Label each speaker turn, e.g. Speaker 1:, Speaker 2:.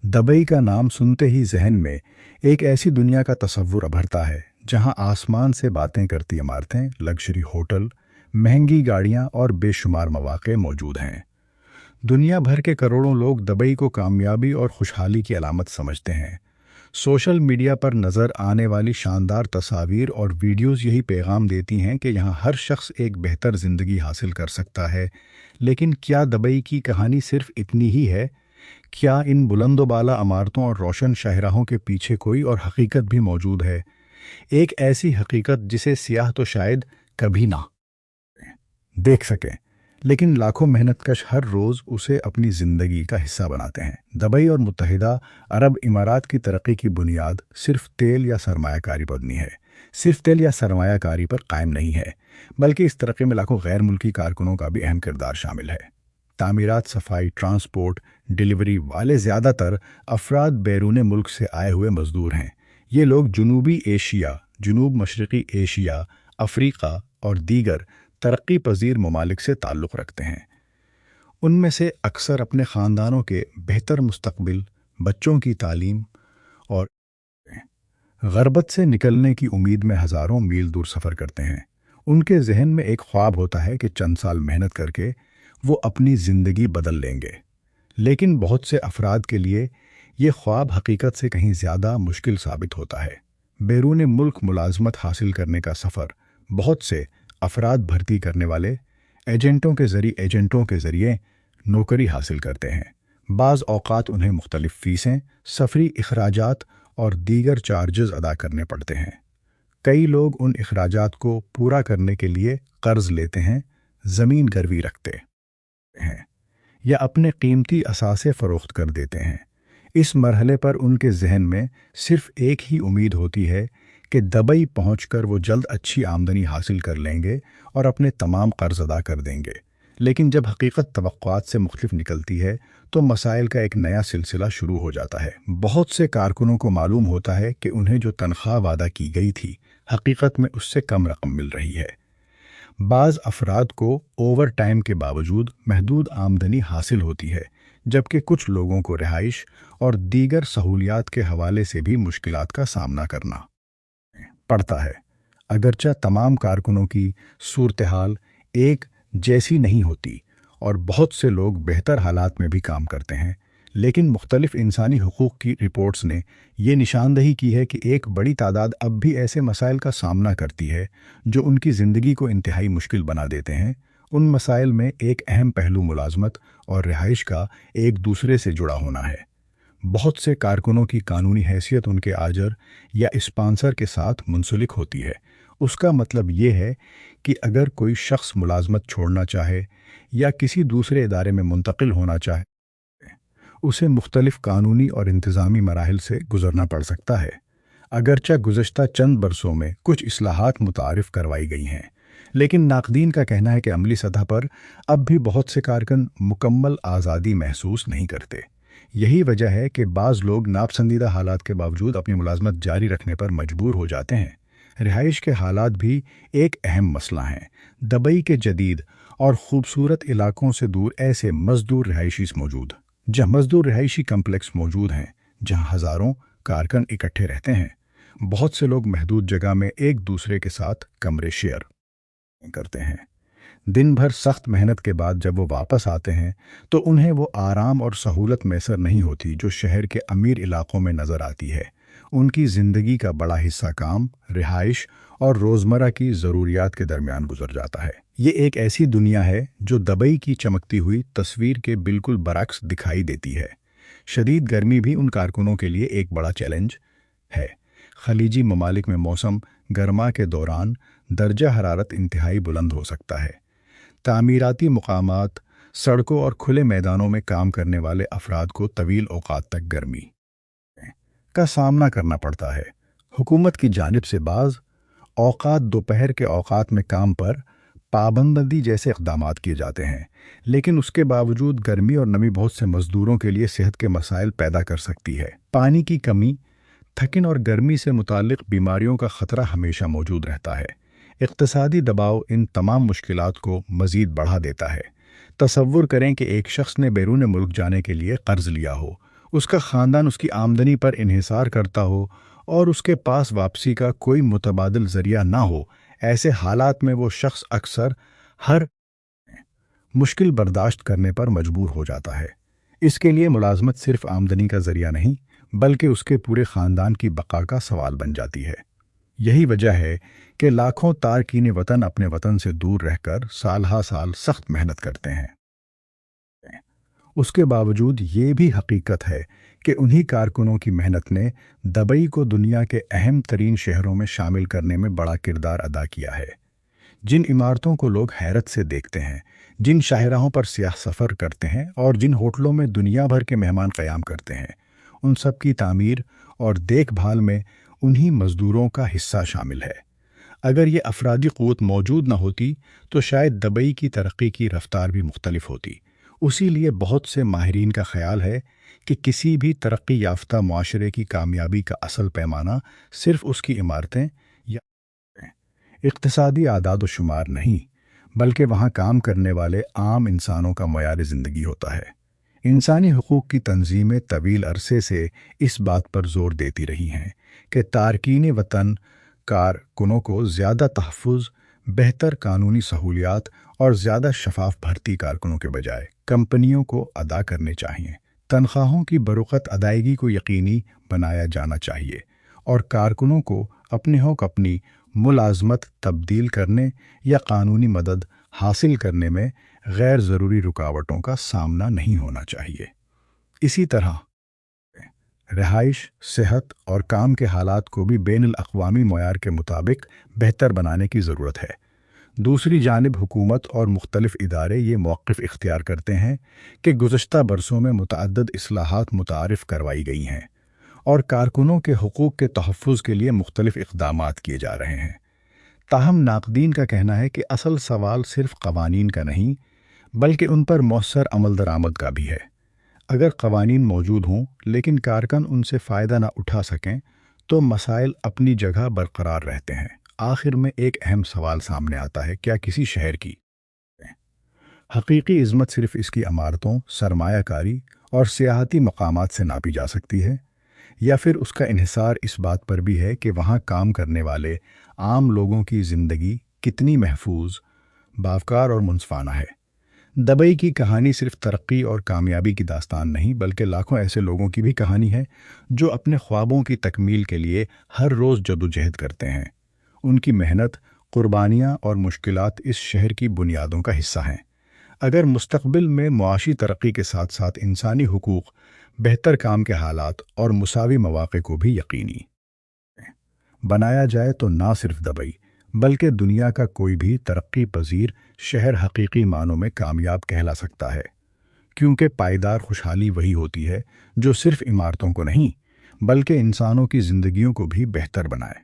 Speaker 1: Dubai का नाम सुनते ही जहन में एक ऐसी दुनिया का तसव्वुर उभरता है जहां आसमान से बातें करती इमारतें, लग्जरी होटल, महंगी गाड़ियां और बेशुमार मौके मौजूद हैं। दुनिया भर के करोड़ों लोग दबई को कामयाबी और खुशहाली की अलामत समझते हैं। सोशल मीडिया पर नज़र आने वाली शानदार तस्वीर और वीडियोस यही पैगाम देती हैं कि यहाँ हर शख्स एक बेहतर ज़िंदगी हासिल कर सकता है। लेकिन क्या दबई की कहानी सिर्फ इतनी ही है? क्या इन बुलंदोबाला इमारतों और रोशन शाहराहों के पीछे कोई और हकीकत भी मौजूद है? एक ऐसी हकीकत जिसे सियाह तो शायद कभी ना देख सकें, लेकिन लाखों मेहनतकश हर रोज़ उसे अपनी ज़िंदगी का हिस्सा बनाते हैं। दबई और मुत्तहिदा अरब इमारात की तरक्की की बुनियाद सिर्फ तेल या सरमायाकारी पर नहीं है, सिर्फ तेल या सरमायाकारी पर कायम नहीं है, बल्कि इस तरक्की में लाखों गैर मुल्की कारकुनों का भी अहम किरदार शामिल है। तामीरात, सफाई, ट्रांसपोर्ट, डिलीवरी वाले ज़्यादातर अफराद बैरून मुल्क से आए हुए मजदूर हैं। ये लोग जनूबी एशिया, जनूब मशरक़ी एशिया, अफ्रीका और दीगर तरक्की पजीर ममालिक से ताल्लुक़ रखते हैं। उनमें से अक्सर अपने ख़ानदानों के बेहतर मुस्तकबिल, बच्चों की तालीम और ग़रबत से निकलने की उम्मीद में हज़ारों मील दूर सफ़र करते हैं। उनके जहन में एक ख्वाब होता है कि चंद साल मेहनत करके वो अपनी ज़िंदगी बदल लेंगे। लेकिन बहुत से अफराद के लिए ये ख्वाब हकीकत से कहीं ज़्यादा मुश्किल साबित होता है। बैरून मुल्क मुलाजमत हासिल करने का सफ़र बहुत से अफराद भर्ती करने वाले एजेंटों के ज़रिए नौकरी हासिल करते हैं। बाज़ औक़ात उन्हें मुख्तलिफ़ फ़ीसें, सफ़री अखराजात और दीगर चार्जेस अदा करने पड़ते हैं। कई लोग उन अखराजात को पूरा करने के लिए कर्ज़ लेते हैं, ज़मीन गिरवी रखते हैं या अपने कीमती असासे फ़रोख्त कर देते हैं। इस मरहले पर उनके जहन में सिर्फ एक ही उम्मीद होती है कि दबई पहुंचकर वो जल्द अच्छी आमदनी हासिल कर लेंगे और अपने तमाम कर्ज अदा कर देंगे। लेकिन जब हकीकत तवक्कुआत से मुख्तलिफ निकलती है तो मसाइल का एक नया सिलसिला शुरू हो जाता है। बहुत से कारकुनों को मालूम होता है कि उन्हें जो तनख्वाह वादा की गई थी हकीकत में उससे कम रकम मिल रही है। बाज़ अफराद को ओवर टाइम के बावजूद महदूद आमदनी हासिल होती है, जबकि कुछ लोगों को रिहाइश और दीगर सहूलियात के हवाले से भी मुश्किलात का सामना करना पड़ता है। अगरचा तमाम कारकुनों की सूरत हाल एक जैसी नहीं होती और बहुत से लोग बेहतर हालात में भी काम करते हैं, लेकिन मुख्तलिफ इंसानी हुकूक़ की रिपोर्ट्स ने यह निशानदही की है कि एक बड़ी तादाद अब भी ऐसे मसाइल का सामना करती है जो उनकी ज़िंदगी को इंतहाई मुश्किल बना देते हैं। उन मसाइल में एक अहम पहलू मुलाजमत और रिहाइश का एक दूसरे से जुड़ा होना है। बहुत से कारकुनों की कानूनी हैसियत उनके आजर या स्पॉन्सर के साथ मुंसलिक होती है। उसका मतलब ये है कि अगर कोई शख्स मुलाजमत छोड़ना चाहे या किसी दूसरे इदारे में मुंतकिल होना चाहे, उसे मुख्तलिफ कानूनी और इंतज़ामी मराहिल से गुजरना पड़ सकता है। अगरचा गुज़श्ता चंद बरसों में कुछ इस्लाहात मुतारिफ़ करवाई गई हैं, लेकिन नाक़दीन का कहना है कि अमली सतह पर अब भी बहुत से कारकुन मुकम्मल आज़ादी महसूस नहीं करते। यही वजह है कि बाज़ लोग नापसंदीदा हालात के बावजूद अपनी मुलाजमत जारी रखने पर मजबूर हो जाते हैं। रिहाइश के हालात भी एक अहम मसला हैं। दबई के जदीद और ख़ूबसूरत इलाकों से दूर ऐसे मज़दूर रिहाइशी कम्प्लेक्स मौजूद हैं जहां हज़ारों कारकुन इकट्ठे रहते हैं। बहुत से लोग महदूद जगह में एक दूसरे के साथ कमरे शेयर करते हैं। दिन भर सख्त मेहनत के बाद जब वो वापस आते हैं तो उन्हें वो आराम और सहूलत मैसर नहीं होती जो शहर के अमीर इलाकों में नज़र आती है। उनकी ज़िंदगी का बड़ा हिस्सा काम, रिहाइश और रोज़मर्रा की ज़रूरियात के दरमियान गुजर जाता है। ये एक ऐसी दुनिया है जो दबई की चमकती हुई तस्वीर के बिल्कुल बरअक्स दिखाई देती है। शदीद गर्मी भी उन कारकुनों के लिए एक बड़ा चैलेंज है। खलीजी ममालिक में मौसम गर्मा के दौरान दर्जा हरारत इंतहाई बुलंद हो सकता है। तामीराती मकामात, सड़कों और खुले मैदानों में काम करने वाले अफराद को तवील औक़ात तक गर्मी का सामना करना पड़ता है। हुकूमत की जानिब से बाज़ औक़ात दोपहर के औक़ात में काम पर पाबंदी जैसे इक़दामात किए जाते हैं, लेकिन उसके बावजूद गर्मी और नमी बहुत से मज़दूरों के लिए सेहत के मसाइल पैदा कर सकती है। पानी की कमी, थकिन और गर्मी से मुताल्लिक़ बीमारियों का ख़तरा हमेशा मौजूद रहता है। इक़्तिसादी दबाव इन तमाम मुश्किलात को मज़ीद बढ़ा देता है। तसव्वुर करें कि एक शख्स ने बैरून मुल्क जाने के लिए कर्ज़ लिया हो, اس کا خاندان اس کی آمدنی پر انحصار کرتا ہو اور اس کے پاس واپسی کا کوئی متبادل ذریعہ نہ ہو، ایسے حالات میں وہ شخص اکثر ہر مشکل برداشت کرنے پر مجبور ہو جاتا ہے۔ اس کے لیے ملازمت صرف آمدنی کا ذریعہ نہیں، بلکہ اس کے پورے خاندان کی بقا کا سوال بن جاتی ہے۔ یہی وجہ ہے کہ لاکھوں تارکین وطن اپنے وطن سے دور رہ کر سال ہا سال سخت محنت کرتے ہیں۔ اس کے باوجود یہ بھی حقیقت ہے کہ انہی کارکنوں کی محنت نے دبئی کو دنیا کے اہم ترین شہروں میں شامل کرنے میں بڑا کردار ادا کیا ہے۔ جن عمارتوں کو لوگ حیرت سے دیکھتے ہیں، جن شاہراہوں پر سیاح سفر کرتے ہیں اور جن ہوٹلوں میں دنیا بھر کے مہمان قیام کرتے ہیں، ان سب کی تعمیر اور دیکھ بھال میں انہی مزدوروں کا حصہ شامل ہے۔ اگر یہ افرادی قوت موجود نہ ہوتی تو شاید دبئی کی ترقی کی رفتار بھی مختلف ہوتی۔ اسی لیے بہت سے ماہرین کا خیال ہے کہ کسی بھی ترقی یافتہ معاشرے کی کامیابی کا اصل پیمانہ صرف اس کی عمارتیں یا اقتصادی اعداد و شمار نہیں، بلکہ وہاں کام کرنے والے عام انسانوں کا معیار زندگی ہوتا ہے۔ انسانی حقوق کی تنظیمیں طویل عرصے سے اس بات پر زور دیتی رہی ہیں کہ تارکین وطن کارکنوں کو زیادہ تحفظ، بہتر قانونی سہولیات اور زیادہ شفاف بھرتی کارکنوں کے بجائے کمپنیوں کو ادا کرنے چاہیے۔ تنخواہوں کی بروقت ادائیگی کو یقینی بنایا جانا چاہیے اور کارکنوں کو اپنی ملازمت تبدیل کرنے یا قانونی مدد حاصل کرنے میں غیر ضروری رکاوٹوں کا سامنا نہیں ہونا چاہیے۔ اسی طرح رہائش، صحت اور کام کے حالات کو بھی بین الاقوامی معیار کے مطابق بہتر بنانے کی ضرورت ہے۔ دوسری جانب حکومت اور مختلف ادارے یہ موقف اختیار کرتے ہیں کہ گزشتہ برسوں میں متعدد اصلاحات متعارف کروائی گئی ہیں اور کارکنوں کے حقوق کے تحفظ کے لیے مختلف اقدامات کیے جا رہے ہیں۔ تاہم ناقدین کا کہنا ہے کہ اصل سوال صرف قوانین کا نہیں، بلکہ ان پر مؤثر عمل درآمد کا بھی ہے۔ اگر قوانین موجود ہوں لیکن کارکن ان سے فائدہ نہ اٹھا سکیں تو مسائل اپنی جگہ برقرار رہتے ہیں۔ آخر میں ایک اہم سوال سامنے آتا ہے، کیا کسی شہر کی حقیقی عظمت صرف اس کی عمارتوں، سرمایہ کاری اور سیاحتی مقامات سے ناپی جا سکتی ہے، یا پھر اس کا انحصار اس بات پر بھی ہے کہ وہاں کام کرنے والے عام لوگوں کی زندگی کتنی محفوظ، باوقار اور منصفانہ ہے؟ دبئی کی کہانی صرف ترقی اور کامیابی کی داستان نہیں، بلکہ لاکھوں ایسے لوگوں کی بھی کہانی ہے جو اپنے خوابوں کی تکمیل کے لیے ہر روز جدوجہد کرتے ہیں۔ ان کی محنت، قربانیاں اور مشکلات اس شہر کی بنیادوں کا حصہ ہیں۔ اگر مستقبل میں معاشی ترقی کے ساتھ ساتھ انسانی حقوق، بہتر کام کے حالات اور مساوی مواقع کو بھی یقینی بنایا جائے تو نہ صرف دبئی بلکہ دنیا کا کوئی بھی ترقی پذیر شہر حقیقی معنوں میں کامیاب کہلا سکتا ہے، کیونکہ پائیدار خوشحالی وہی ہوتی ہے جو صرف عمارتوں کو نہیں بلکہ انسانوں کی زندگیوں کو بھی بہتر بنائے۔